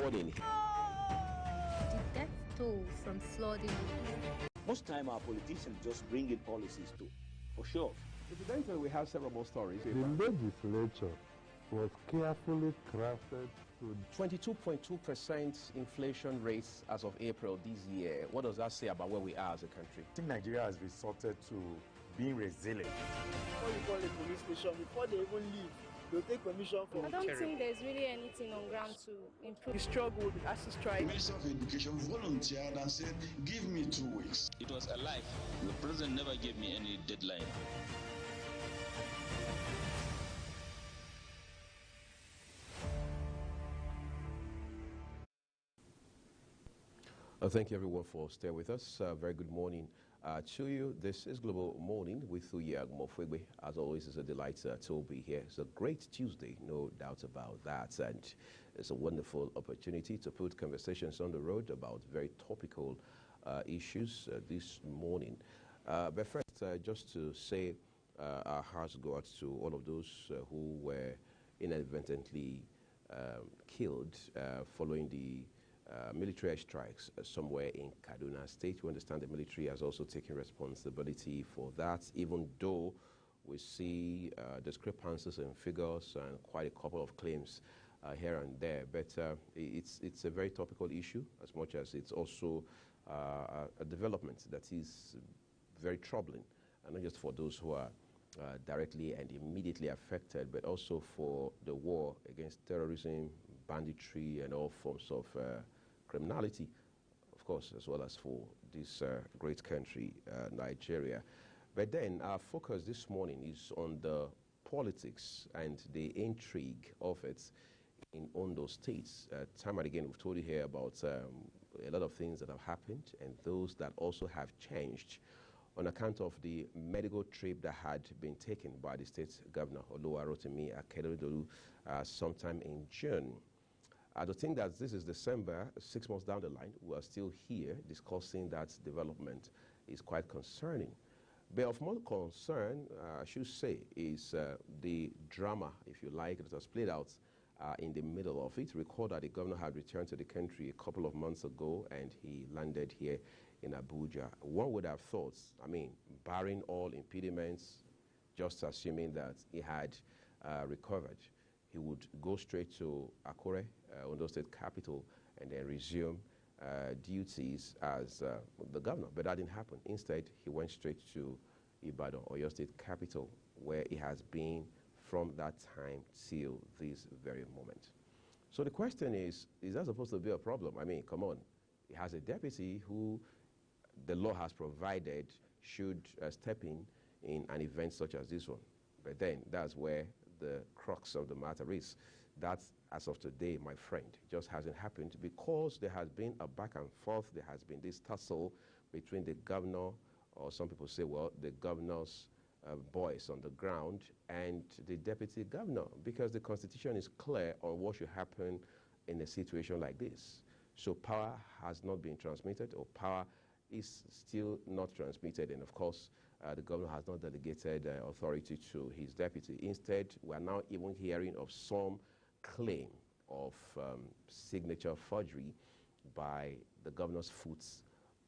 morning. The death toll from flooding. Most time our politicians just bring in policies too, for sure. Incidentally, we have several more stories. The legislature was carefully crafted to 22.2% inflation rates as of April this year. What does that say about where we are as a country? I think Nigeria has resorted to being resilient. Before you call a police station, before they even leave, they'll take permission for. I don't think there's really anything on ground to improve. We struggled as to strike. The Minister of Education volunteered and said, give me 2 weeks. It was a lie. The president never gave me any deadline. Thank you, everyone, for staying with us. Very good morning to you. This is Global Morning with Uyag Mofwegwe. As always, it's a delight to be here. It's a great Tuesday, no doubt about that. And it's a wonderful opportunity to put conversations on the road about very topical issues this morning. But first, just to say our hearts go out to all of those who were inadvertently killed following the military strikes somewhere in Kaduna State. We understand the military has also taken responsibility for that, even though we see discrepancies in figures and quite a couple of claims here and there. But it's a very topical issue, as much as it's also a development that is very troubling, and not just for those who are directly and immediately affected, but also for the war against terrorism, banditry, and all forms of criminality, of course, as well as for this great country, Nigeria. But then our focus this morning is on the politics and the intrigue of it in Ondo states. Time and again, we've told you here about a lot of things that have happened and those that also have changed on account of the medical trip that had been taken by the state governor, Akeredolu'S, sometime in June. To think that this is December, 6 months down the line, we are still here discussing that development is quite concerning. But of more concern, I should say, is the drama, if you like, that has played out in the middle of it. Recall that the governor had returned to the country a couple of months ago, and he landed here in Abuja. One would have thought, I mean, barring all impediments, just assuming that he had recovered, he would go straight to Akure, Ondo State capital, and then resume duties as the governor. But that didn't happen. Instead, he went straight to Ibadan, Oyo State capital, where he has been from that time till this very moment. So the question is that supposed to be a problem? I mean, come on. He has a deputy who the law has provided should step in an event such as this one. But then that's where the crux of the matter is. That, as of today, my friend, just hasn't happened because there has been a back and forth. There has been this tussle between the governor, or some people say, well, the governor's boys on the ground, and the deputy governor, because the constitution is clear on what should happen in a situation like this. So power has not been transmitted, or power is still not transmitted, and of course, the governor has not delegated authority to his deputy. Instead, we are now even hearing of some claim of signature forgery by the governor's foot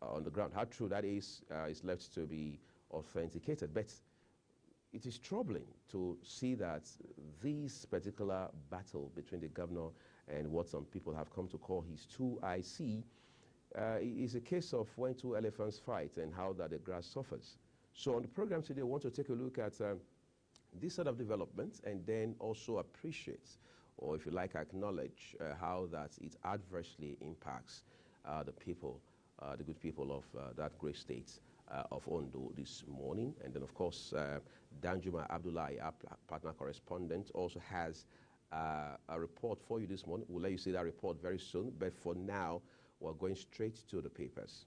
on the ground. How true that is left to be authenticated, but it is troubling to see that this particular battle between the governor and what some people have come to call his 2IC is a case of when two elephants fight and how that the grass suffers. So on the program today, I want to take a look at this sort of development and then also appreciate, or if you like, acknowledge how that it adversely impacts the people, the good people of that great state of Ondo this morning. And then, of course, Danjuma Abdullahi, our partner correspondent, also has a report for you this morning. We'll let you see that report very soon. But for now, we're going straight to the papers.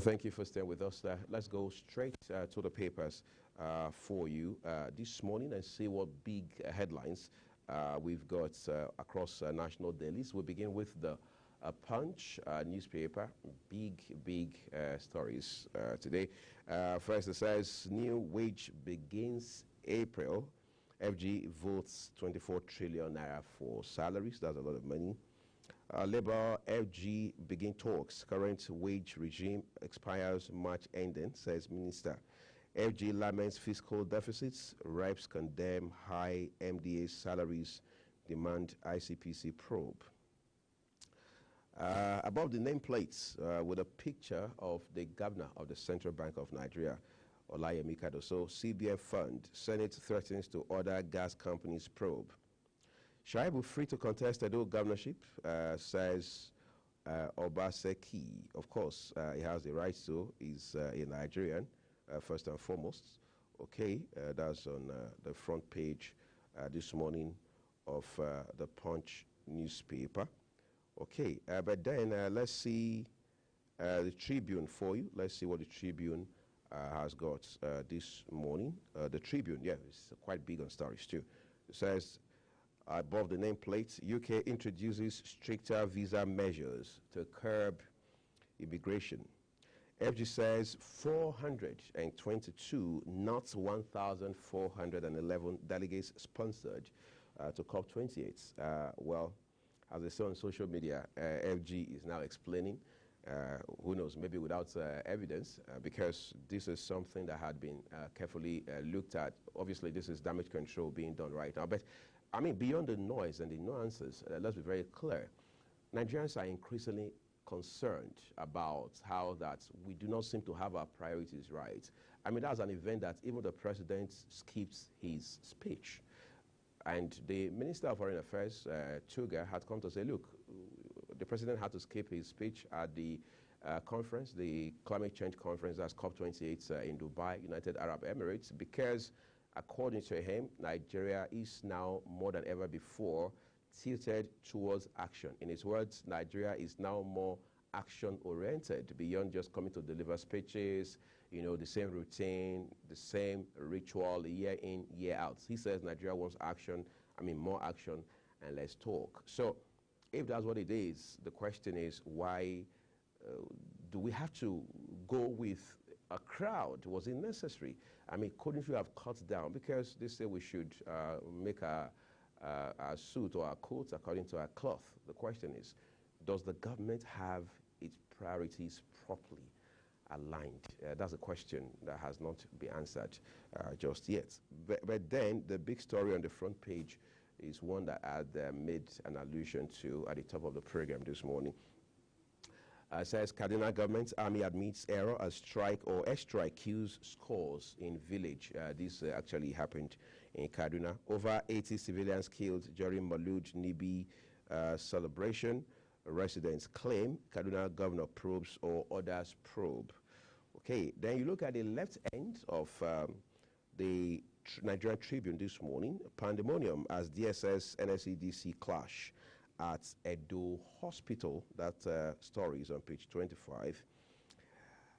Thank you for staying with us. Let's go straight to the papers for you this morning and see what big headlines we've got across national dailies. We begin with the Punch newspaper. Big stories today. First, it says new wage begins April. FG votes 24 trillion naira for salaries. That's a lot of money. Labour FG begin talks. Current wage regime expires March ending, says Minister. FG laments fiscal deficits. Reps condemn high MDA salaries. Demand ICPC probe. Above the nameplates, with a picture of the governor of the Central Bank of Nigeria, Olayemi Kadoso, CBN fund. Senate threatens to order gas companies probe. Shaibu free to contest Edo governorship, says Obaseki. Of course, he has the right to. He's a Nigerian, first and foremost. Okay, that's on the front page this morning of the Punch newspaper. Okay, but then let's see the Tribune for you. Let's see what the Tribune has got this morning. The Tribune, yeah, it's quite big on stories too. It says, above the nameplate, UK introduces stricter visa measures to curb immigration. FG says 422, not 1,411 delegates sponsored to COP28. Well, as I saw on social media, FG is now explaining, who knows, maybe without evidence, because this is something that had been carefully looked at. Obviously, this is damage control being done right now. But I mean, beyond the noise and the nuances, let's be very clear. Nigerians are increasingly concerned about how that we do not seem to have our priorities right. I mean, that's an event that even the president skips his speech. And the Minister of Foreign Affairs, Tuga, had come to say, look, the president had to skip his speech at the conference, the climate change conference, that's COP28 in Dubai, United Arab Emirates, because according to him, Nigeria is now more than ever before tilted towards action. In his words, Nigeria is now more action-oriented beyond just coming to deliver speeches, you know, the same routine, the same ritual year in, year out. He says Nigeria wants action, I mean more action, and less talk. So if that's what it is, the question is why do we have to go with a crowd? Was it necessary? I mean, couldn't you have cut down? Because they say we should make our suit or our coat according to our cloth. The question is, does the government have its priorities properly aligned? That's a question that has not been answered just yet. But then the big story on the front page is one that I had made an allusion to at the top of the program this morning. Says Kaduna government army admits error as strike or airstrike kills scores in village. This actually happened in Kaduna. Over 80 civilians killed during Malud Nibi celebration. Residents claim Kaduna governor probes or orders probe. Okay, then you look at the left end of the Nigerian Tribune this morning. Pandemonium as DSS NSCDC clash at Edo Hospital. That story is on page 25.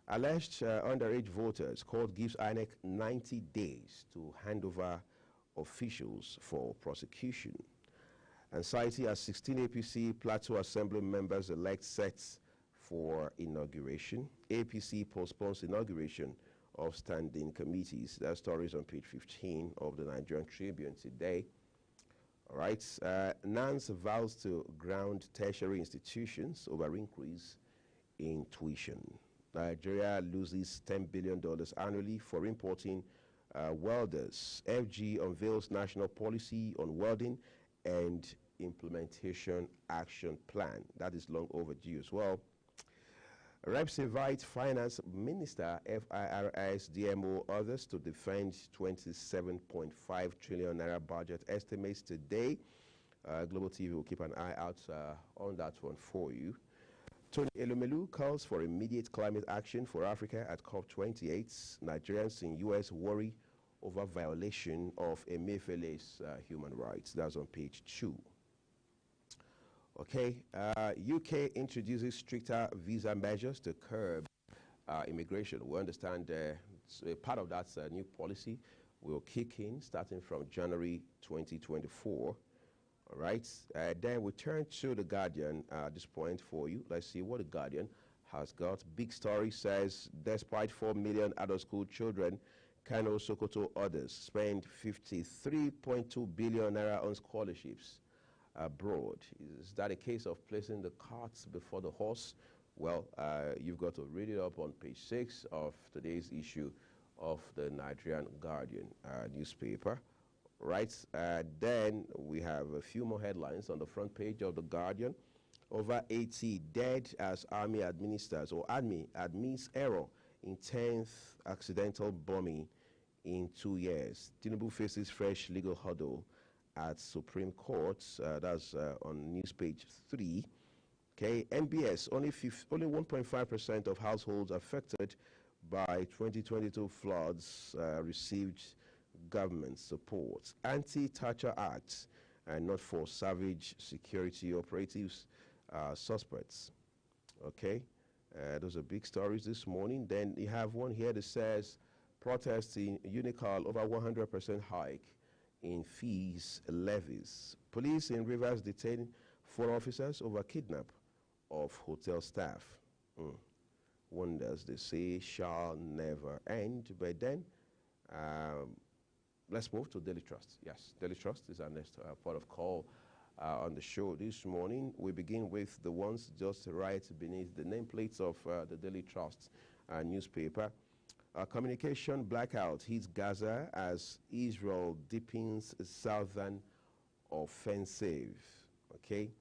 Alleged underage voters. Court gives INEC 90 days to hand over officials for prosecution. Anxiety as 16 APC Plateau Assembly members elect sets for inauguration. APC postpones inauguration of standing committees. That story is on page 15 of the Nigerian Tribune today. All right. NANS vows to ground tertiary institutions over increase in tuition. Nigeria loses $10 billion annually for importing welders. FG unveils national policy on welding and implementation action plan. That is long overdue as well. Reps invite Finance Minister, FIRS, DMO, others to defend 27.5 trillion naira budget estimates today. Global TV will keep an eye out on that one for you. Tony Elumelu calls for immediate climate action for Africa at COP28. Nigerians in U.S. worry over violation of Emefiele's human rights. That's on page 2. Okay, UK introduces stricter visa measures to curb immigration. We understand part of that new policy will kick in starting from January 2024. All right. Then we turn to The Guardian at this point for you. Let's see what The Guardian has got. Big story says, despite 4 million adult school children, Kano, Sokoto, others spend 53.2 billion naira on scholarships abroad. Is that a case of placing the cart before the horse? Well, you've got to read it up on page 6 of today's issue of the Nigerian Guardian newspaper. Right, then we have a few more headlines on the front page of The Guardian. Over 80 dead as Army administers, or Army admits error in 10th accidental bombing in 2 years. Tinubu faces fresh legal hurdle at Supreme Court. That's on news page 3. Okay, NBS, only 1.5% of households affected by 2022 floods received government support. Anti-Thatcher Act, and not for savage security operatives suspects. Okay, those are big stories this morning. Then you have one here that says protests in Unical over 100% hike in fees levies. Police in Rivers detain 4 officers over kidnap of hotel staff. Wonders, they say, shall never end. But then let's move to Daily Trust. Yes, Daily Trust is our next port of call on the show this morning. We begin with the ones just right beneath the nameplates of the Daily Trust newspaper. Communication blackout hits Gaza as Israel deepens southern offensive. Okay.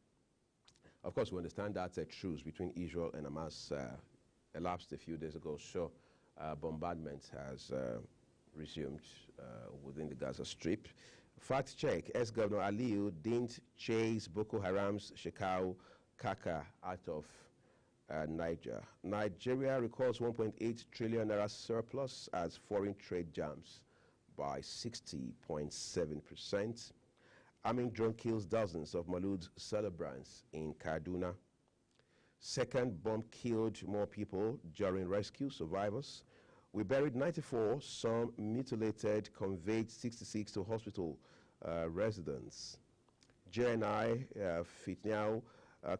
Of course, we understand that a truce between Israel and Hamas elapsed a few days ago. So bombardment has resumed within the Gaza Strip. Fact check, ex-Governor Aliyu didn't chase Boko Haram's Shekau Kaka out of Niger. Nigeria records 1.8 trillion naira surplus as foreign trade jams by 60.7%. Arming drone kills dozens of Maulud celebrants in Kaduna. Second bomb killed more people during rescue survivors. We buried 94, some mutilated, conveyed 66 to hospital residents. JNI, Fitniao,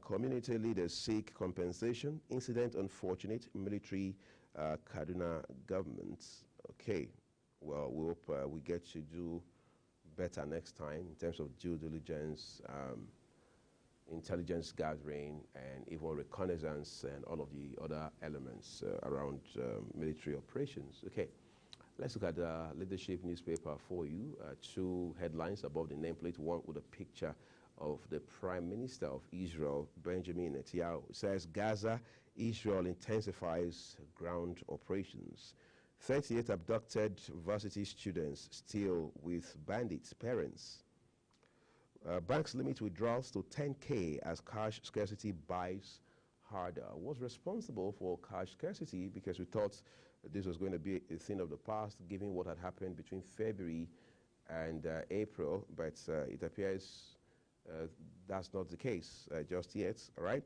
community leaders seek compensation. Incident unfortunate, military Kaduna government. Okay, well, we hope we get to do better next time in terms of due diligence, intelligence gathering, and even reconnaissance and all of the other elements around military operations. Okay, let's look at the leadership newspaper for you. 2 headlines above the nameplate, one with a picture of the Prime Minister of Israel, Benjamin Netanyahu. It says, Gaza, Israel intensifies ground operations. 38 abducted varsity students still with bandits' parents. Banks limit withdrawals to 10K as cash scarcity buys harder. Was responsible for cash scarcity because we thought this was going to be a thing of the past, given what had happened between February and April, but it appears that's not the case just yet, all right?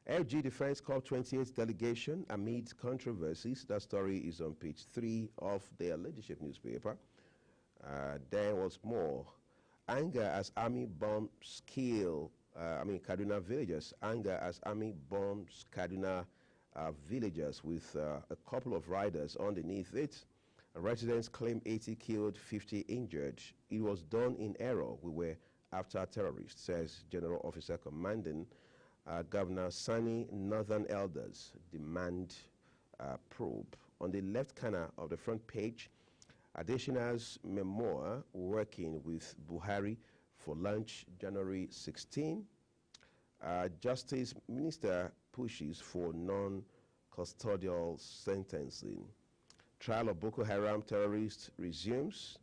FG Defense COP28 delegation amid controversies. That story is on page 3 of their leadership newspaper. There was more. Anger as army bombs kill, Kaduna villagers. Anger as army bombs Kaduna villagers with a couple of riders underneath it. Residents claim 80 killed, 50 injured. It was done in error. We were after terrorists, says General Officer Commanding. Governor Sani, Northern elders demand probe. On the left corner of the front page, Adesina's memoir, Working with Buhari for Lunch, January 16. Justice Minister pushes for non-custodial sentencing. Trial of Boko Haram terrorists resumes.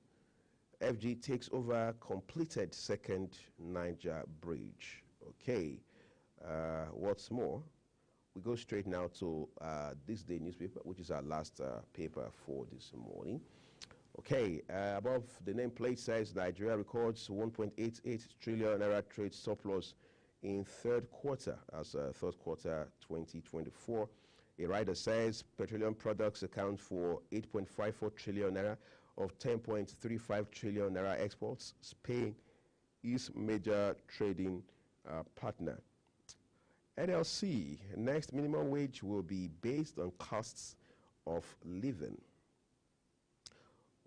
FG takes over completed second Niger bridge. Okay. What's more, we go straight now to this day newspaper, which is our last paper for this morning. Okay, above the nameplate says Nigeria records 1.88 trillion naira trade surplus in third quarter, as third quarter 2024. A writer says petroleum products account for 8.54 trillion naira of 10.35 trillion naira exports. Spain is major trading partner. NLC, next minimum wage will be based on costs of living.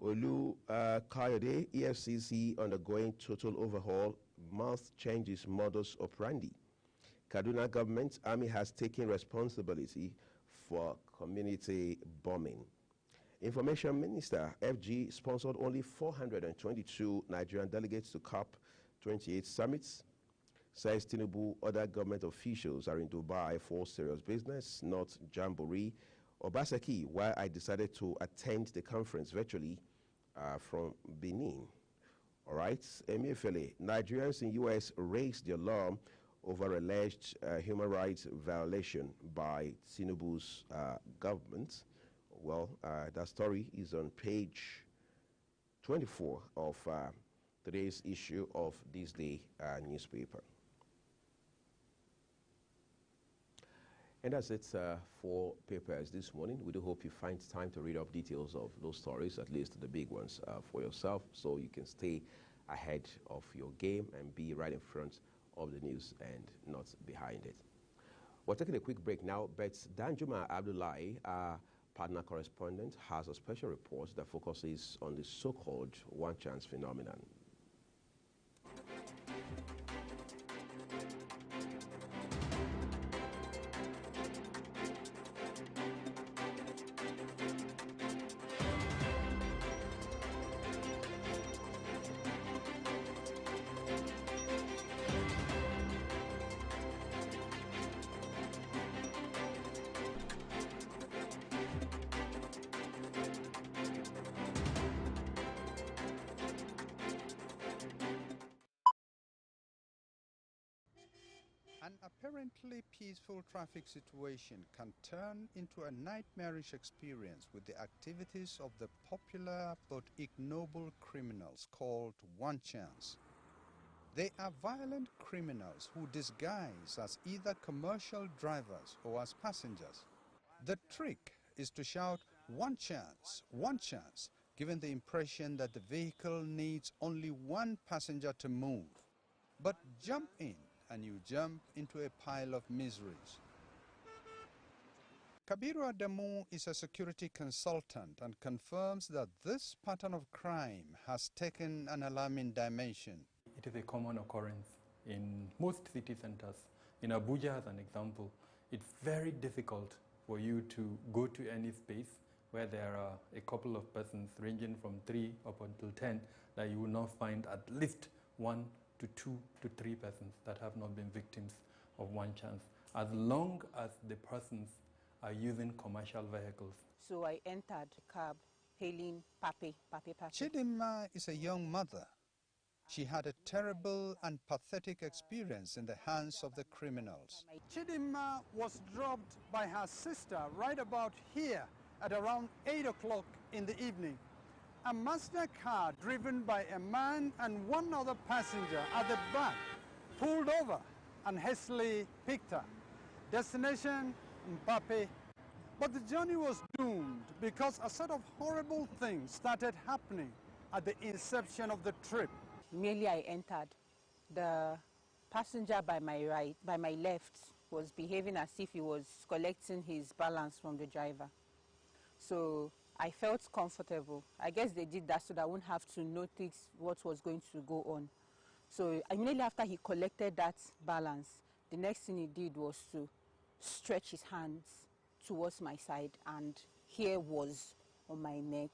Olu Kayode, EFCC undergoing total overhaul, must change its modus operandi. Kaduna government army has taken responsibility for community bombing. Information Minister FG sponsored only 422 Nigerian delegates to COP28 summits. Says Tinubu, other government officials are in Dubai for serious business, not jamboree. Obaseki, why I decided to attend the conference virtually from Benin. All right, Emefiele, Nigerians in U.S. raised the alarm over alleged human rights violation by Tinubu's government. Well, that story is on page 24 of today's issue of This Day newspaper. And that's it for papers this morning. We do hope you find time to read up details of those stories, at least the big ones, for yourself, so you can stay ahead of your game and be right in front of the news and not behind it. We're taking a quick break now, but Danjuma Abdullahi, our partner correspondent, has a special report that focuses on the so-called one-chance phenomenon. An apparently peaceful traffic situation can turn into a nightmarish experience with the activities of the popular but ignoble criminals called One Chance. They are violent criminals who disguise as either commercial drivers or as passengers. The trick is to shout, one chance, giving the impression that the vehicle needs only one passenger to move. But jump in, and you jump into a pile of miseries. Kabiru Adamu is a security consultant and confirms that this pattern of crime has taken an alarming dimension. It is a common occurrence in most city centers. In Abuja, as an example, it's very difficult for you to go to any space where there are a couple of persons ranging from 3 up until 10 that you will not find at least 1 to 2 to 3 persons that have not been victims of one chance, as long as the persons are using commercial vehicles. So I entered a cab, hailing Pape. Chidinma is a young mother. She had a terrible and pathetic experience in the hands of the criminals. Chidinma was dropped by her sister right about here at around 8 o'clock in the evening. A Mazda car driven by a man and one other passenger at the back pulled over and hastily picked her. Destination, Mbappe. But the journey was doomed because a set of horrible things started happening at the inception of the trip. Immediately I entered. The passenger by my left, was behaving as if he was collecting his balance from the driver. So I felt comfortable. I guess they did that so that I wouldn't have to notice what was going to go on. So immediately after he collected that balance, the next thing he did was to stretch his hands towards my side, and here was on my neck,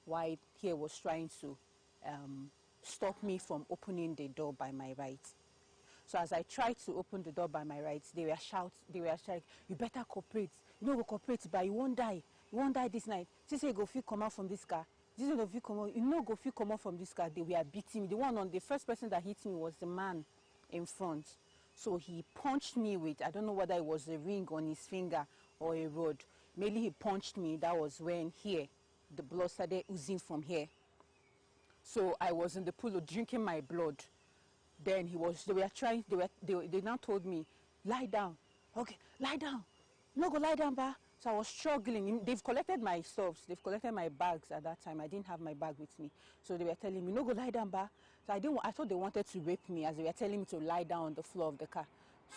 while here was trying to stop me from opening the door by my right. So as I tried to open the door by my right, they were shouting, you better cooperate. You know, go cooperate, but you won't die. You won't die this night. She said, go feel come out from this car. This is go feel come out. You know, go feel come out from this car. They were beating me. The first person that hit me was the man in front. So he punched me with, I don't know whether it was a ring on his finger or a rod. Maybe he punched me. That was when here, the blood started oozing from here. So I was in the pool drinking my blood. Then they now told me, lie down. Okay, lie down. No, go lie down, ba. So I was struggling. They've collected my stuffs. They've collected my bags at that time. I didn't have my bag with me. So they were telling me, no, go lie down, ba. So I thought they wanted to rape me as they were telling me to lie down on the floor of the car.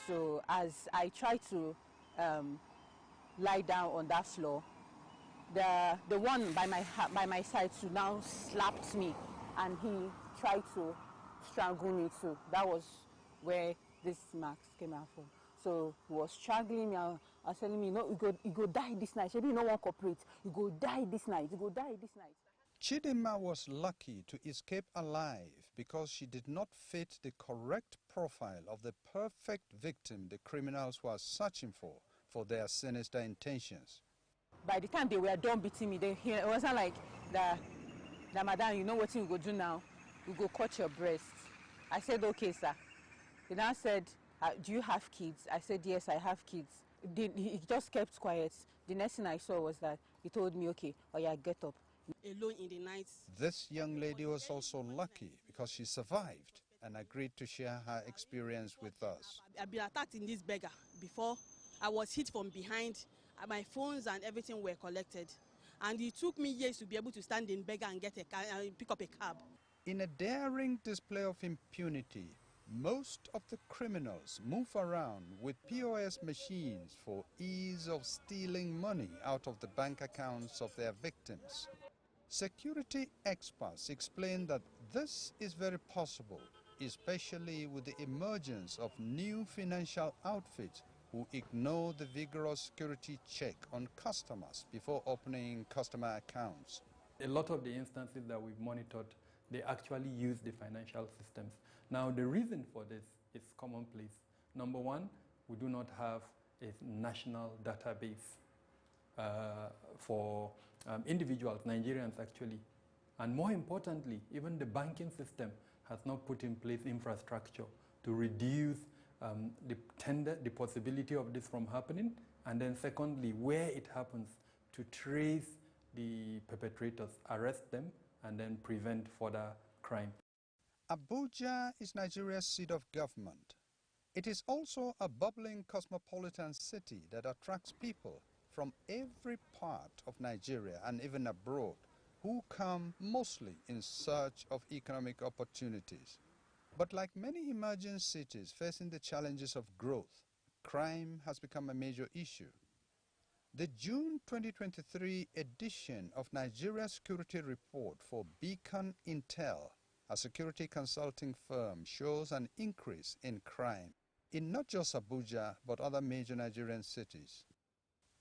So as I tried to lie down on that floor, the one by my side too now slapped me, and he tried to strangle me too. That was where this marks came out from. So he was strangling me and was telling me, no, you go die this night. Maybe you don't want to cooperate. You go die this night. You go die this night. Chidinma was lucky to escape alive because she did not fit the correct profile of the perfect victim the criminals were searching for their sinister intentions. By the time they were done beating me, it wasn't like, madam, you know what you go do now? You go cut your breast. I said, okay, sir. He now said, do you have kids? I said, yes, I have kids. He just kept quiet. The next thing I saw was that he told me, okay, oh yeah, get up. Alone in the night. This young lady was also lucky because she survived and agreed to share her experience with us. I've been attacked in this beggar before. I was hit from behind. My phones and everything were collected. And it took me years to be able to stand in beggar and get a car and pick up a cab. In a daring display of impunity, most of the criminals move around with POS machines for ease of stealing money out of the bank accounts of their victims. Security experts explain that this is very possible, especially with the emergence of new financial outfits who ignore the vigorous security check on customers before opening customer accounts. A lot of the instances that we've monitored, they actually use the financial systems. Now, the reason for this is commonplace. Number one, we do not have a national database for individuals, Nigerians actually. And more importantly, even the banking system has not put in place infrastructure to reduce the possibility of this from happening. And then secondly, where it happens, to trace the perpetrators, arrest them, and then prevent further crime. Abuja is Nigeria's seat of government. It is also a bubbling cosmopolitan city that attracts people from every part of Nigeria and even abroad who come mostly in search of economic opportunities. But like many emerging cities facing the challenges of growth, crime has become a major issue. The June 2023 edition of Nigeria Security Report for Beacon Intel, a security consulting firm, shows an increase in crime in not just Abuja but other major Nigerian cities.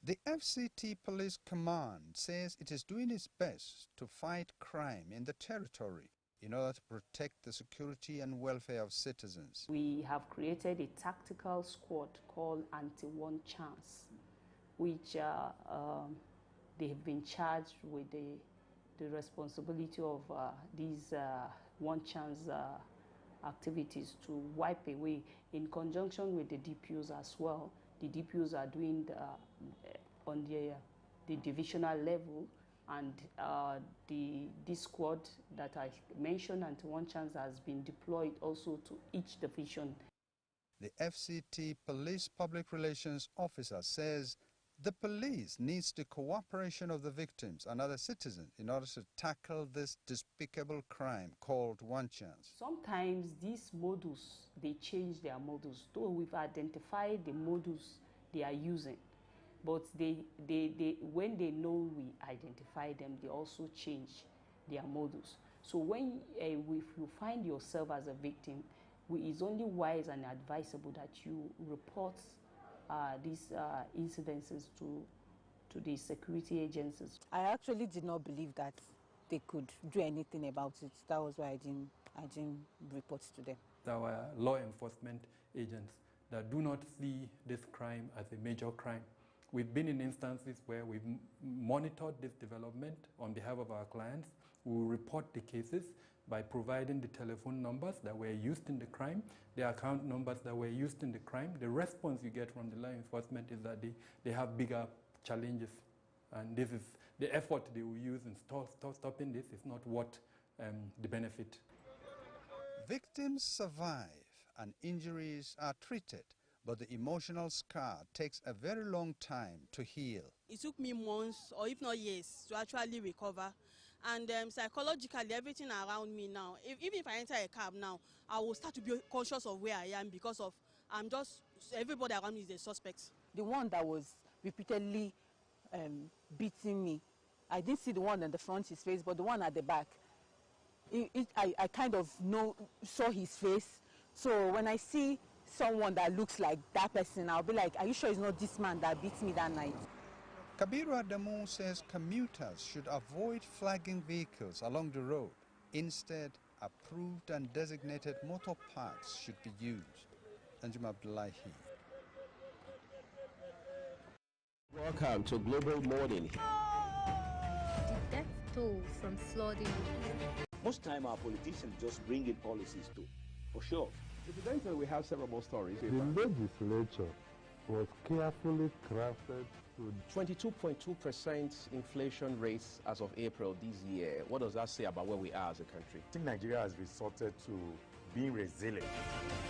The FCT Police Command says it is doing its best to fight crime in the territory in order to protect the security and welfare of citizens. We have created a tactical squad called Anti-One Chance, which they have been charged with the responsibility of these one chance activities to wipe away, in conjunction with the DPOs as well. The DPOs are doing on the divisional level, and this squad that I mentioned, Anti-One Chance, has been deployed also to each division. The FCT Police Public Relations Officer says the police needs the cooperation of the victims and other citizens in order to tackle this despicable crime called one chance. Sometimes these modus, they change their modus, though we've identified the modus they are using. But when they know we identify them, they also change their modus. So when if you find yourself as a victim, it's only wise and advisable that you report these incidences to the security agencies. I actually did not believe that they could do anything about it. That was why I didn't report to them. Our law enforcement agents that do not see this crime as a major crime. We've been in instances where we've monitored this development on behalf of our clients. We will report the cases by providing the telephone numbers that were used in the crime, the account numbers that were used in the crime. The response you get from the law enforcement is that they have bigger challenges. And this is the effort they will use in stopping this is not what the benefit. Victims survive and injuries are treated, But the emotional scar takes a very long time to heal. It took me months or if not years to actually recover. And psychologically, everything around me now, even if I enter a cab now, I will start to be conscious of where I am because of everybody around me is a suspect. The one that was repeatedly beating me, I didn't see the one in the front, his face, but the one at the back, I kind of saw his face. So when I see someone that looks like that person, I'll be like, are you sure it's not this man that beat me that night? Kabiru Adamu says commuters should avoid flagging vehicles along the road. Instead, approved and designated motor parks should be used. Anjum Abdullahi. Welcome to Global Morning. The death toll from flooding. Most time our politicians just bring in policies to, for sure. Incidentally, we have several more stories. The legislature was carefully crafted to 22.2% inflation rates as of April this year. What does that say about where we are as a country? I think Nigeria has resorted to being resilient.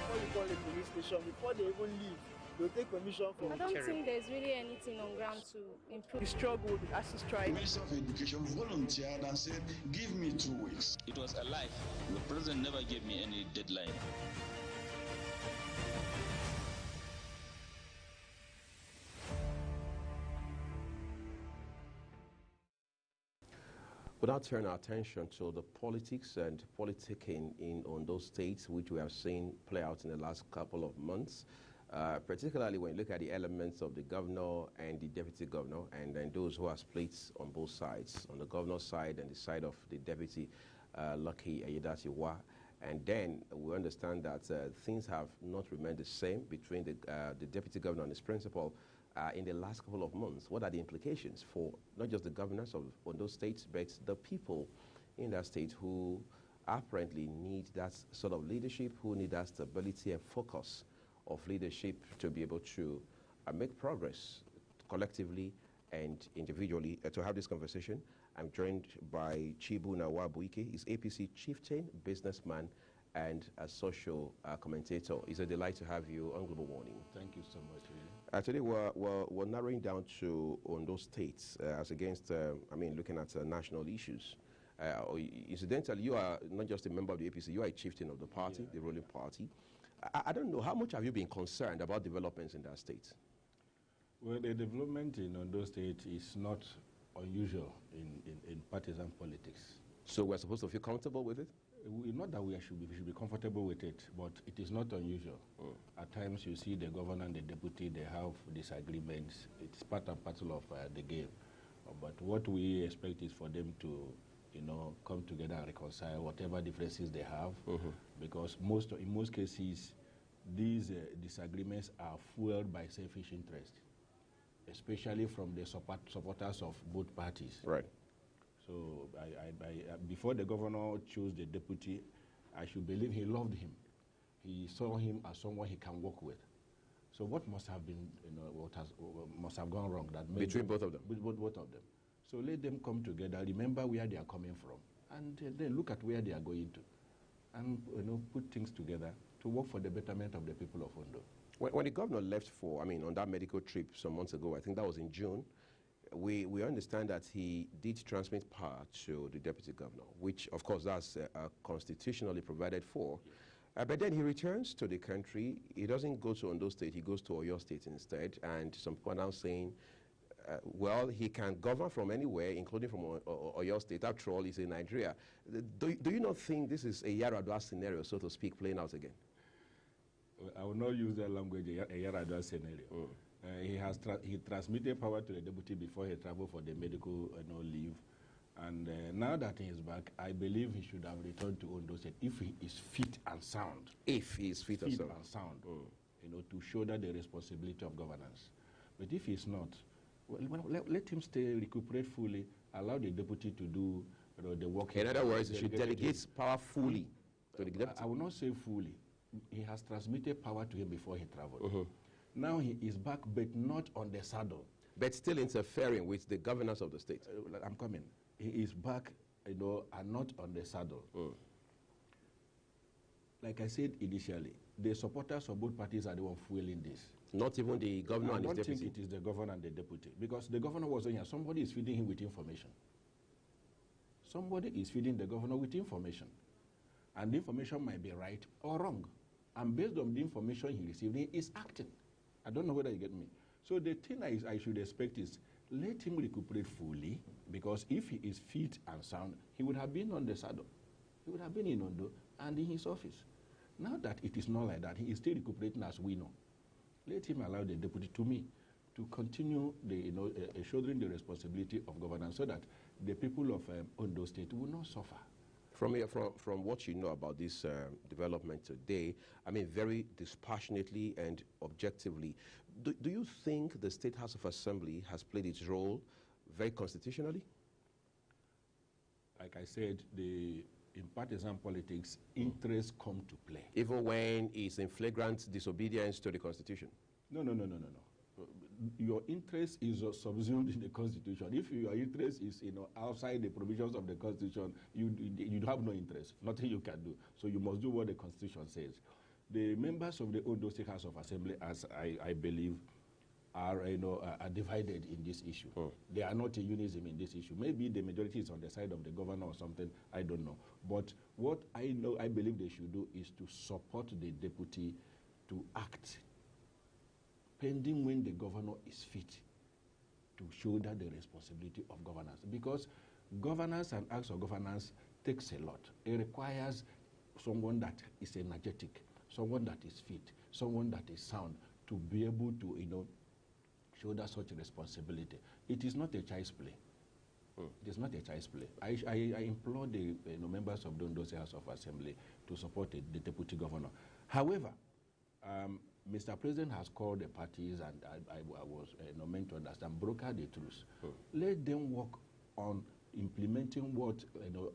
Before you call a police station, before they even leave, they'll take permission from I don't think there's really anything on ground to improve. We struggled as a strike. The Minister of Education volunteered and said, give me 2 weeks. It was a lie. The president never gave me any deadline. We'll now turn our attention to the politics and politicking in Ondo State, which we have seen play out in the last couple of months, particularly when you look at the elements of the governor and the deputy governor, and then those who are split on both sides, on the governor's side and the side of the deputy, Lucky Ayedatiwa. And then we understand that things have not remained the same between the deputy governor and his principal in the last couple of months. What are the implications for not just the governors of Ondo State, but the people in that state who apparently need that sort of leadership, who need that stability and focus of leadership to be able to make progress collectively and individually? To have this conversation, I'm joined by Chibu Nawabuike. He's APC chieftain, businessman, and a social commentator. It's a delight to have you on Global Warning. Thank you so much, really. Today we're narrowing down to Ondo State as against, looking at national issues. Incidentally, you are not just a member of the APC, you are a chieftain of the party, the ruling party. I don't know, how much have you been concerned about developments in that state? Well, the development in Ondo State is not unusual in partisan politics. So we're supposed to feel comfortable with it? Not that we should be comfortable with it, but it is not unusual. At times you see the governor and the deputy, they have disagreements. It's part and parcel of the game. But what we expect is for them to, come together and reconcile whatever differences they have, because in most cases, these disagreements are fueled by selfish interest, especially from the supporters of both parties. Right. So before the governor chose the deputy, I should believe he loved him. He saw him as someone he can work with. So what must have been, what must have gone wrong? Between both of them? Both of them. So let them come together, remember where they are coming from, and then look at where they are going to, and put things together to work for the betterment of the people of Ondo. When the governor left on that medical trip some months ago, I think that was in June, we understand that he did transmit power to the deputy governor, which, of course, that's constitutionally provided for. But then he returns to the country. He doesn't go to Ondo State. He goes to Oyo State instead. And some people are now saying, well, he can govern from anywhere, including from Oyo State. After all, he's in Nigeria. Do you not think this is a Yaradua scenario, so to speak, playing out again? Well, I will not use that language, a Yaradua scenario. He transmitted power to the deputy before he traveled for the medical leave, and now that he is back, I believe he should have returned to Ondo State if he is fit and sound. If he is fit and sound, to shoulder the responsibility of governance. But if he's not, well, let him stay, recuperate fully, allow the deputy to do the work. In other words, he should delegate power fully to the deputy. I will not say fully. He has transmitted power to him before he traveled. Now he is back, but not on the saddle. But still interfering with the governance of the state. I'm coming. He is back, and not on the saddle. like I said initially, the supporters of both parties are the one fueling this. Not even the governor and his deputy? I don't think it is the governor and the deputy, because the governor was saying somebody is feeding him with information. Somebody is feeding the governor with information. And the information might be right or wrong. And based on the information he received, he is acting. I don't know whether you get me. So the thing I should expect is let him recuperate fully, because if he is fit and sound, he would have been on the saddle. He would have been in Ondo and in his office. Now that it is not like that, he is still recuperating as we know. Let him allow the deputy to continue shouldering the responsibility of governance so that the people of Ondo State will not suffer. From what you know about this development today, I mean, very dispassionately and objectively, do you think the State House of Assembly has played its role very constitutionally? Like I said, in partisan politics, interests come to play. Even when it's in flagrant disobedience to the Constitution? No. Your interest is subsumed in the Constitution. If your interest is outside the provisions of the Constitution, you have no interest. Nothing you can do. So you must do what the Constitution says. The members of the Ondo State House of Assembly, as I believe, are divided in this issue. They are not in unison in this issue. Maybe the majority is on the side of the governor or something, I don't know. But what I believe they should do is to support the deputy to act, pending when the governor is fit to shoulder the responsibility of governance. Because governance and acts of governance takes a lot. It requires someone that is energetic, someone that is fit, someone that is sound to be able to, shoulder such a responsibility. It is not a child's play. It is not a child's play. I implore the members of the Ondo State House of Assembly to support the deputy governor. However, Mr. President has called the parties, and I was meant to understand, broker the truce. Let them work on implementing what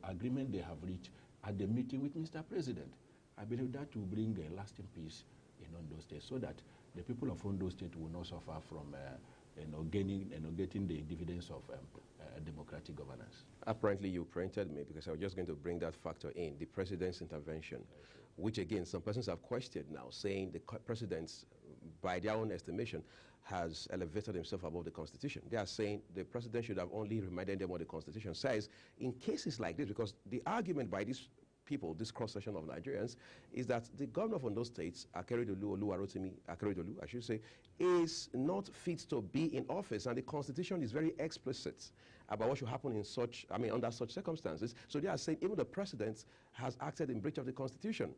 agreement they have reached at the meeting with Mr. President. I believe that will bring a lasting peace in Ondo State, so that the people of Ondo State will not suffer from getting the dividends of democratic governance. Apparently you printed me, because I was just going to bring that factor in, the president's intervention, which again some persons have questioned now, saying the president, by their own estimation, has elevated himself above the Constitution. They are saying the president should have only reminded them what the Constitution says in cases like this, because the argument by these people, this cross-section of Nigerians, is that the governor of Ondo State, Akeredolu, I should say, is not fit to be in office, and the Constitution is very explicit about what should happen in under such circumstances. So they are saying even the president has acted in breach of the Constitution.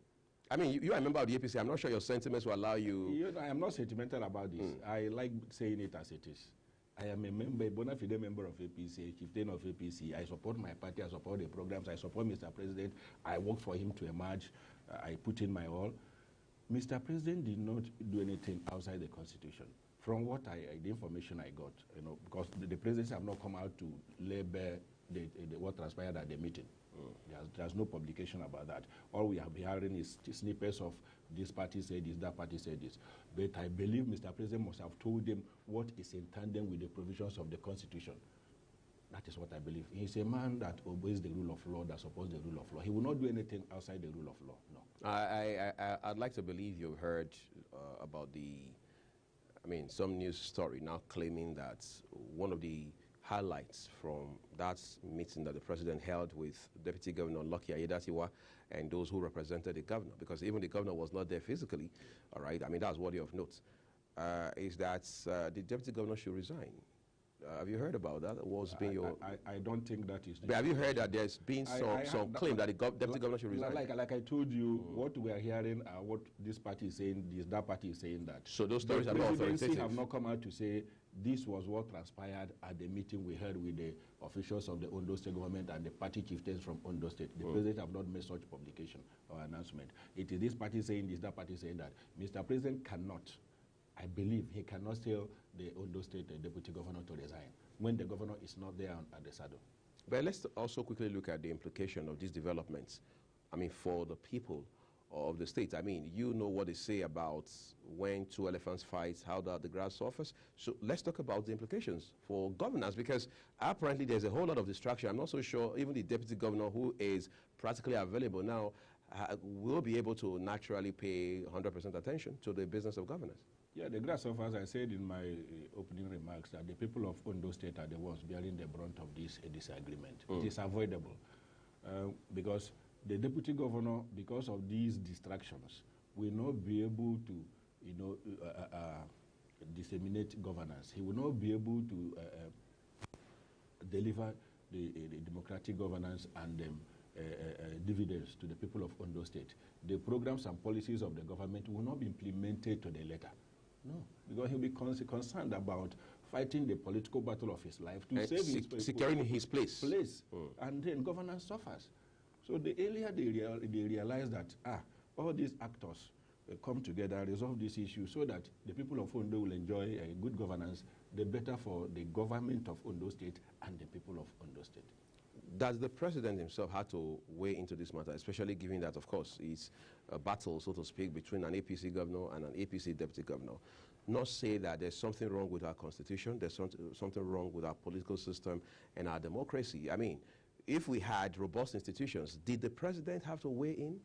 I mean, you are a member of the APC. I'm not sure your sentiments will allow you. I am not sentimental about this. I like saying it as it is. I am a member, a bona fide member of APC, a chieftain of APC. I support my party, I support the programs, I support Mr. President. I work for him to emerge. I put in my all. Mr. President did not do anything outside the Constitution. From what the information I got, because the presidents have not come out to lay bare what transpired at the meeting. There's no publication about that. All we have been hearing is snippets of this party said this, that party said this. But I believe Mr. President must have told them what is in tandem with the provisions of the Constitution. That is what I believe. He's a man that obeys the rule of law, that supports the rule of law. He will not do anything outside the rule of law, no. I'd like to believe you've heard about some news story now claiming that one of the highlights from that meeting that the president held with Deputy Governor Lucky Ayedatiwa and those who represented the governor, because even the governor was not there physically, all right? I mean, that's worthy of note, is that the Deputy Governor should resign. Have you heard about that? I don't think that is... But have you heard that there's been some claim that the Deputy Governor should resign? Like I told you, what we are hearing are what this party is saying, that party is saying that. So those stories are not authoritative? The presidency have not come out to say this was what transpired at the meeting we had with the officials of the Ondo State government and the party chieftains from Ondo State. The president have not made such publication or announcement. It is this party saying this, that party saying that. Mr. President cannot, I believe, he cannot tell the Ondo State deputy governor to resign when the governor is not there at the saddle. But let's also quickly look at the implication of these developments, for the people of the state. You know what they say about when two elephants fight, how the grass suffers. So let's talk about the implications for governance, because apparently there's a whole lot of distraction. I'm not so sure even the deputy governor, who is practically available now, will be able to naturally pay 100% attention to the business of governance. Yeah, the grass of, as I said in my opening remarks, that the people of Ondo State are the ones bearing the brunt of this disagreement. It is avoidable because the deputy governor, because of these distractions, will not be able to, disseminate governance. He will not be able to deliver the democratic governance and dividends to the people of Ondo State. The programs and policies of the government will not be implemented to the letter. No, because he'll be concerned about fighting the political battle of his life to save his people. Securing his place. And then governance suffers. So the earlier they realize that, all these actors come together, resolve this issue so that the people of Ondo will enjoy good governance, the better for the government of Ondo State and the people of Ondo State. Does the president himself have to weigh into this matter, especially given that, of course, it's a battle, so to speak, between an APC governor and an APC deputy governor? Not say that there's something wrong with our constitution, there's something wrong with our political system and our democracy. I mean, if we had robust institutions, did the president have to weigh in?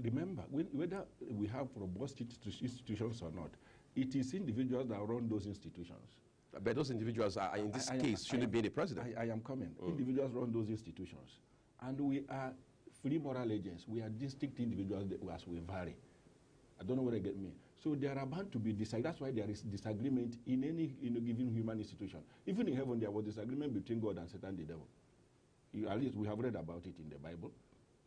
Remember, whether we have robust institutions or not, it is individuals that run those institutions. But those individuals, are, in this case, shouldn't be the president. I am coming. Individuals run those institutions. And we are free moral agents. We are distinct individuals as we vary. I don't know what I get me. So there are bound to be disagreements. That's why there is disagreement in any given human institution. Even in heaven, there was disagreement between God and Satan the devil. At least we have read about it in the Bible.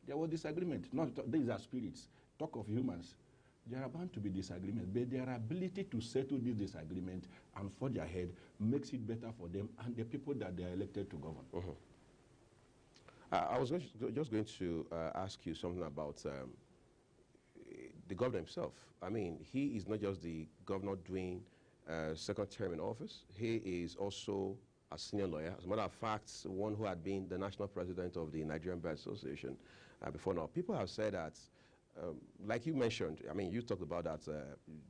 There was disagreement. These are spirits. Talk of humans. There are bound to be disagreements, but their ability to settle this disagreement and forge ahead makes it better for them and the people that they are elected to govern. I was just going to ask you something about the governor himself. I mean, he is not just the governor doing second term in office. He is also a senior lawyer. As a matter of fact, one who had been the national president of the Nigerian Bar Association before now. People have said that, like you mentioned, I mean, you talked about that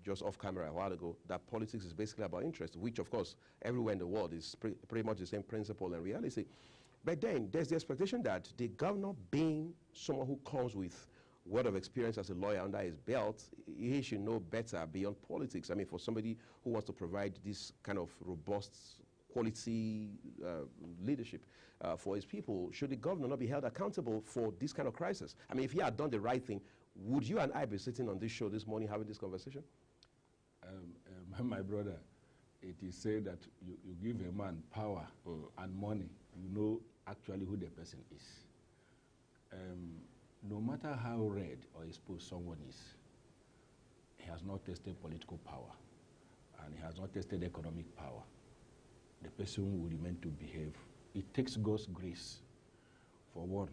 just off camera a while ago, that politics is basically about interest, which, of course, everywhere in the world is pretty much the same principle and reality. But then there's the expectation that the governor, being someone who comes with a lot of experience as a lawyer under his belt, he should know better beyond politics. I mean, for somebody who wants to provide this kind of robust quality leadership for his people, should the governor not be held accountable for this kind of crisis? I mean, if he had done the right thing, would you and I be sitting on this show this morning having this conversation? My brother, it is said that you give a man power and money, you know actually who the person is. No matter how red or exposed someone is, he has not tested political power and he has not tested economic power. The person will remain to behave. It takes God's grace for one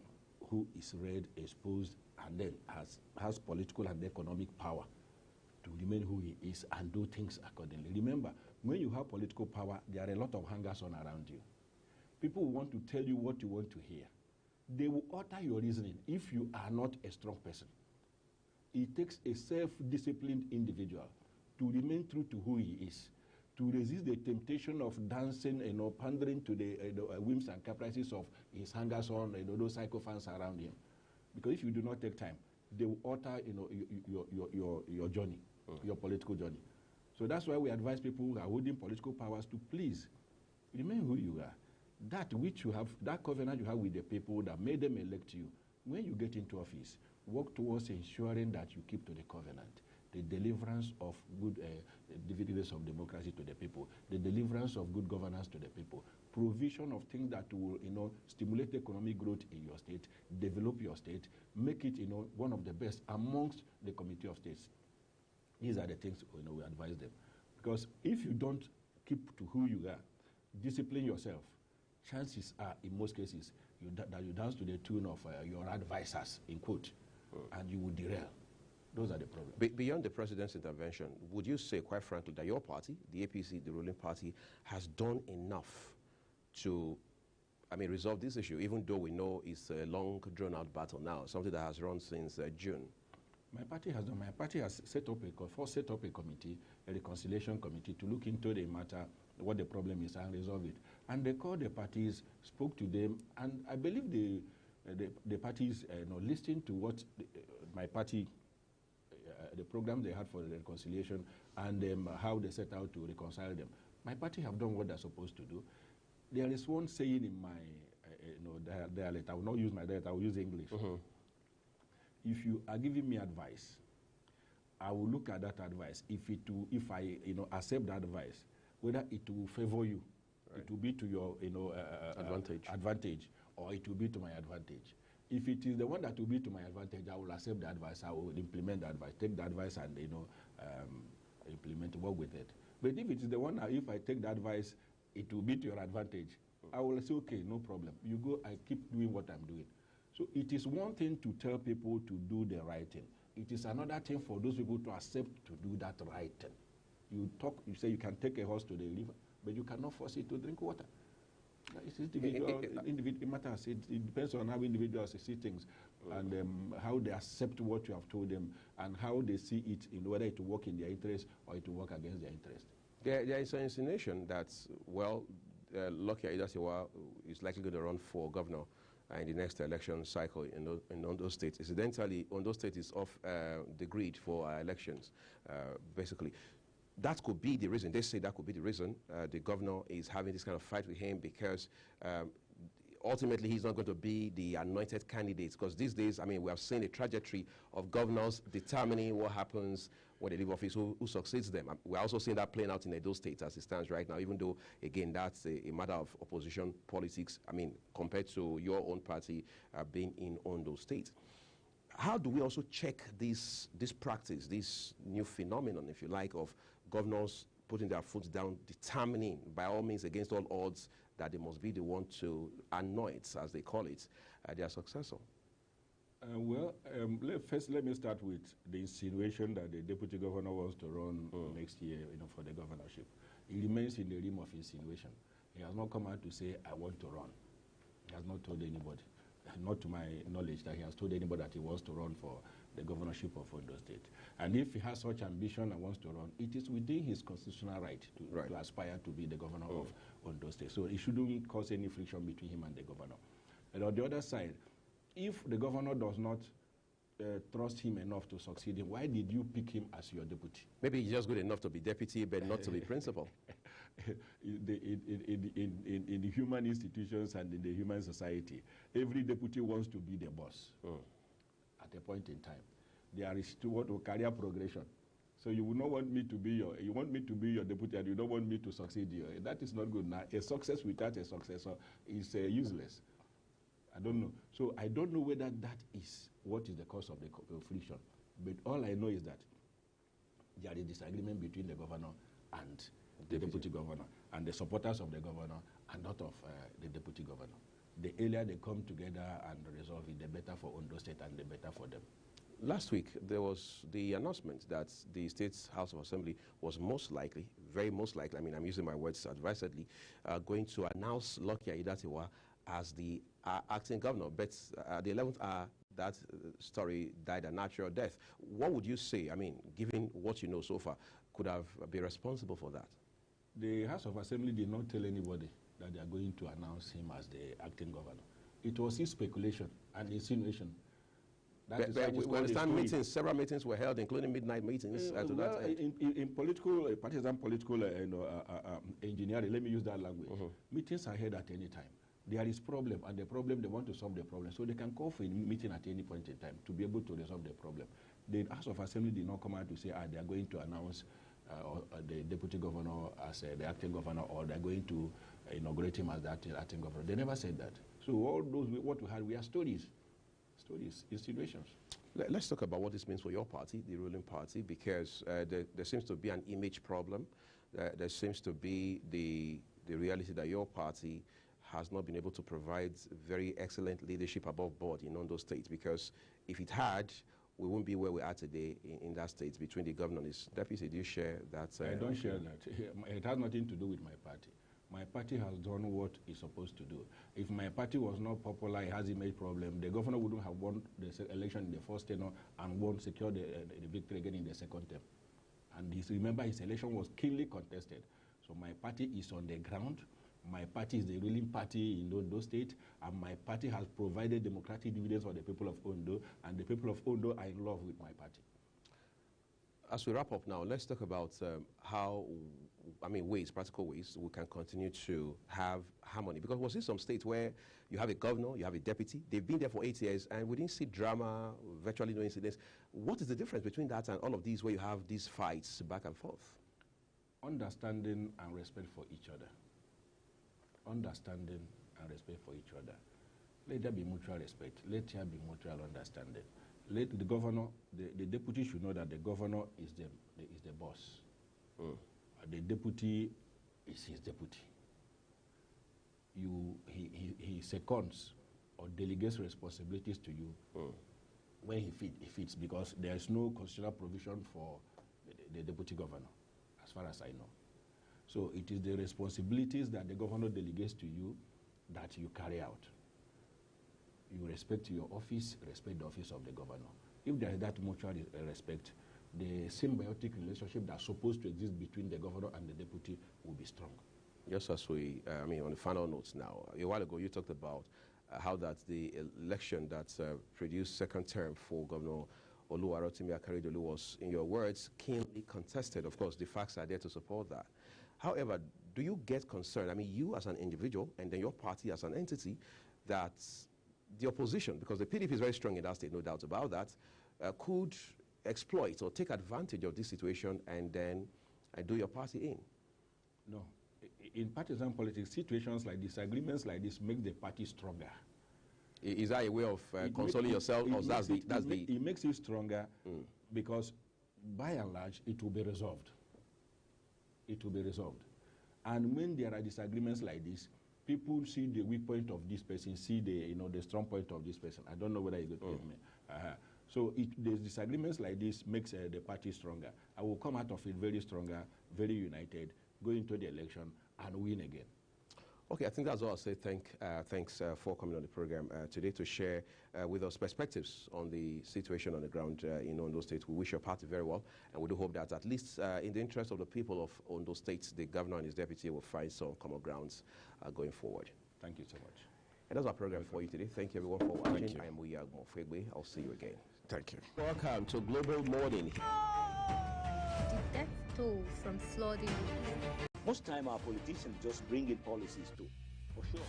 who is red, exposed, and then has political and economic power to remain who he is and do things accordingly. Remember, when you have political power, there are a lot of hangers-on around you. People want to tell you what you want to hear. They will alter your reasoning if you are not a strong person. It takes a self-disciplined individual to remain true to who he is, to resist the temptation of dancing, pandering to the whims and caprices of his hangers-on, those sycophants around him. Because if you do not take time, they will alter, your journey, your political journey. So that's why we advise people who are holding political powers to please remain who you are. That which you have, that covenant you have with the people that made them elect you, when you get into office, work towards ensuring that you keep to the covenant. The deliverance of good dividends of democracy to the people, the deliverance of good governance to the people, provision of things that will, stimulate economic growth in your state, develop your state, make it, one of the best amongst the community of states. These are the things, we advise them. Because if you don't keep to who you are, discipline yourself, chances are, in most cases, that you dance to the tune of your advisors, in quote, and you will derail. Those are the problems. Beyond the president's intervention, would you say, quite frankly, that your party, the APC, the ruling party, has done enough to, resolve this issue, even though we know it's a long, drawn-out battle now, something that has run since June? My party has done. My party has set up a committee, a reconciliation committee, to look into the matter, what the problem is, and resolve it. And they called the parties, spoke to them, and I believe the parties listening to what my party, the program they had for the reconciliation, and how they set out to reconcile them. My party have done what they're supposed to do. There is one saying in my dialect. I will not use my dialect. I will use English. If you are giving me advice, I will look at that advice. If I accept that advice, whether it will favor you, it will be to your advantage, or it will be to my advantage. If it is the one that will be to my advantage, I will accept the advice. I will implement the advice, take the advice, and implement, work with it. But if it is the one, if I take the advice, it will be to your advantage, I will say, okay, no problem. You go, I keep doing what I'm doing. So it is one thing to tell people to do the right thing. It is another thing for those people to accept to do that right thing. You say you can take a horse to the river, but you cannot force it to drink water. It's individual matters. It depends on how individuals see things and how they accept what you have told them and how they see it, whether it will work in their interest or it will work against their interest. There is an insinuation that, well, Lucky Aiyedatiwa is likely going to run for governor in the next election cycle in Ondo State. Incidentally, Ondo State is off the grid for elections, basically. That could be the reason. They say that could be the reason the governor is having this kind of fight with him, because ultimately he's not going to be the anointed candidate, because these days, I mean, we have seen a trajectory of governors determining what happens when they leave office, who succeeds them. We're also seeing that playing out in Edo State as it stands right now, even though, again, that's a matter of opposition politics, I mean, compared to your own party being in Ondo State. How do we also check this practice, this new phenomenon, if you like, of governors putting their foot down, determining, by all means, against all odds, that they must be the one to anoint, as they call it, their successor? First let me start with the insinuation that the deputy governor wants to run next year, for the governorship. It remains in the realm of insinuation. He has not come out to say, I want to run. He has not told anybody, not to my knowledge, that he has told anybody that he wants to run for the governorship of Ondo State. And if he has such ambition and wants to run, it is within his constitutional right to aspire to be the governor of Ondo State. So it shouldn't cause any friction between him and the governor. And on the other side, if the governor does not trust him enough to succeed him, why did you pick him as your deputy? Maybe he's just good enough to be deputy, but not to be principal. In the human institutions and in the human society, every deputy wants to be the boss at a point in time. There is what we career progression. So you would not want me to be you want me to be your deputy and you don't want me to succeed you. That is not good. Now, a success without a successor is useless. I don't know. So I don't know whether that is what is the cause of the friction. But all I know is that there is disagreement between the governor and the deputy governor, and the supporters of the governor and not of the deputy governor. The earlier they come together and resolve it, the better for Ondo State and the better for them. Last week, there was the announcement that the State's House of Assembly was most likely, very most likely, I mean, I'm using my words advisedly, going to announce Lucky Aiyedatiwa as the acting governor. But at the 11th hour, that story died a natural death. What would you say, I mean, given what you know so far, could have been responsible for that? The House of Assembly did not tell anybody that they are going to announce him as the acting governor. It was his speculation and insinuation. But we understand meetings, several meetings were held, including midnight meetings. In political, partisan political engineering, let me use that language, meetings are held at any time. There is problem, and the problem, they want to solve the problem. So they can call for a meeting at any point in time to be able to resolve the problem. The House of Assembly did not come out to say, they are going to announce the deputy governor as the acting governor, or they're going to inaugurate him as the acting governor. They never said that. So all those, what we had, we are stories, insinuations. Let's talk about what this means for your party, the ruling party, because there seems to be an image problem. There seems to be the reality that your party has not been able to provide very excellent leadership above board in Ondo State, because if it had, we wouldn't be where we are today in that state between the governor and his deputy. Do you share that? I don't share that. It has nothing to do with my party. My party has done what it's supposed to do. If my party was not popular, it has image problem, the governor wouldn't have won the election in the first tenure and won't secure the victory again in the second term. And remember, his election was keenly contested. So my party is on the ground. My party is the ruling party in Ondo State, and my party has provided democratic dividends for the people of Ondo, and the people of Ondo are in love with my party. As we wrap up now, let's talk about how, practical ways we can continue to have harmony. Because we'll see some states where you have a governor, you have a deputy, they've been there for 8 years, and we didn't see drama, virtually no incidents. What is the difference between that and all of these where you have these fights back and forth? Understanding and respect for each other. Understanding and respect for each other. Let there be mutual respect. Let there be mutual understanding. Let the governor, the deputy should know that the governor is the boss. The deputy is his deputy. He seconds or delegates responsibilities to you when he fits, because there is no constitutional provision for the deputy governor, as far as I know. So it is the responsibilities that the governor delegates to you that you carry out. You respect your office, respect the office of the governor. If there is that mutual respect, the symbiotic relationship that's supposed to exist between the governor and the deputy will be strong. Just as we, on the final notes now, a while ago you talked about how that the election that produced second term for Governor Akeredolu was, in your words, keenly contested. Of course, the facts are there to support that. However, do you get concerned, you as an individual and then your party as an entity, that the opposition, because the PDP is very strong in that state, no doubt about that, could exploit or take advantage of this situation and then do your party in? No. In partisan politics, situations like this, agreements like this make the party stronger. Is that a way of consoling yourself? It makes you stronger because, by and large, it will be resolved. It will be resolved. And when there are disagreements like this, people see the weak point of this person, see the strong point of this person. I don't know whether you get me. So the disagreements like this makes the party stronger. I will come out of it very stronger, very united, go into the election and win again. Okay, I think that's all I'll say. Thanks for coming on the program today to share with us perspectives on the situation on the ground in Ondo State. We wish your party very well, and we do hope that at least in the interest of the people of Ondo State, the governor and his deputy will find some common grounds going forward. Thank you so much. And that's our program for you today. Thank you everyone for watching. I am Ondo Mofegbe. I'll see you again. Thank you. Welcome to Global Morning. The death toll from flooding. Most time our politicians just bring in policies too, for sure.